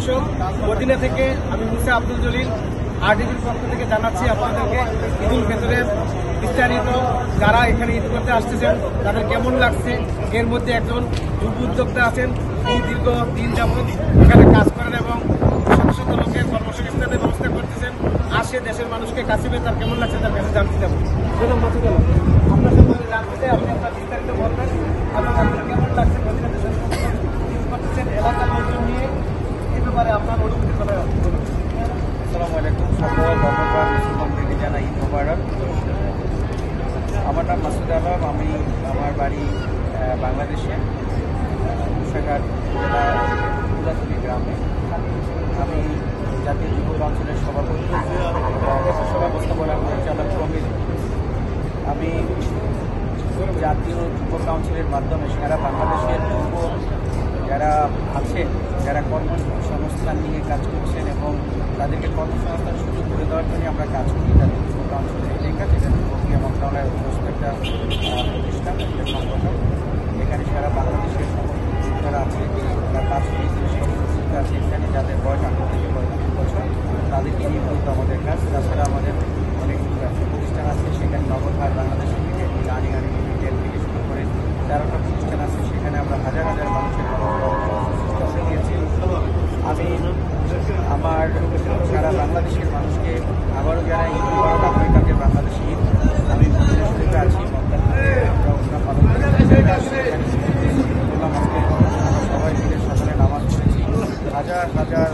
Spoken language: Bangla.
দর্শক, মদিনা থেকে আমি মুসা আব্দুল জলিল আরটিভির পক্ষ থেকে জানাচ্ছি আপনাদেরকে ঈদুল ফিতরের বিস্তারিত। যারা এখানে ঈদ করতে আসতেছেন তাদের কেমন লাগছে। এর মধ্যে একজন যুব উদ্যোক্তা আছেন, তিনি দীর্ঘ দিন যাবৎ এখানে কাজ করেন এবং শত শত লোকের কর্মসংস্থানের ব্যবস্থা করতেছেন। আসে দেশের মানুষকে কাছে পেয়ে তার কেমন লাগছে তার কাছে জানতে যাবো। আপনার সাথে জানতে চাই, আপনি আপনার বিস্তারিত বলবেন এবং আপনার কেমন লাগছে মদিনাতে ঈদ করতেছেন এলাকার লোকজন নিয়ে, এই ব্যাপারে আপনার অনুভূতি কথা বলুন। আসসালামু আলাইকুম। সকল ধর্মপ্রাণ মুসলমানদেরকে জানাই ঈদ মোবারক। আমার নাম মাসুদ আলম, আমার বাড়ি বাংলাদেশে কুশাঘাট জেলা তুলাতুলি গ্রামে। আমি জাতীয় যুব কাউন্সিলের সভাপতি ব্যবস্থাপনা পরিচালক কমিটি। আমি জাতীয় যুব কাউন্সিলের মাধ্যমে সারা বাংলাদেশের যুব যারা আছেন, যারা কর্মসংস্থান নিয়ে কাজ করছেন এবং তাদেরকে কর্মসংস্থান সুযোগ করে দেওয়ার জন্য আমরা কাজ করি। জাতীয় যুব কাউন্সিলের এটাই কাজ, এটা যুবক্রিয়া মন্ত্রণালয়ের অধীনস্থ একটা প্রতিষ্ঠান, একটা সংগঠন। এখানে সারা বাংলাদেশের সমস্ত যারা আছে, তারা 5 সমস্ত আছে এখানে, যাদের বয়স 18 থেকে 35 বছর, তাদেরকে নিয়ে মূলত আমাদের কাজ। তাছাড়া আমাদের অনেক ব্যবসা প্রতিষ্ঠান আছে, সেখানে নগরহাট বাংলাদেশ লিমিটেড, রানি লিমিটেড থেকে শুরু করে 13টা প্রতিষ্ঠান আছে। সেখানে আমরা হাজার হাজার মানুষের দিয়েছি। আমি আমার সারা বাংলাদেশের মানুষকে আবারও যারা ঈদ মুবারক আফ্রিকাতে বাংলাদেশি ঈদ, আমি মদিনা আছি, আমরা পালন করলাম। আজকে সবাই মিলে সকালে নামাজ পড়েছি। হাজার হাজার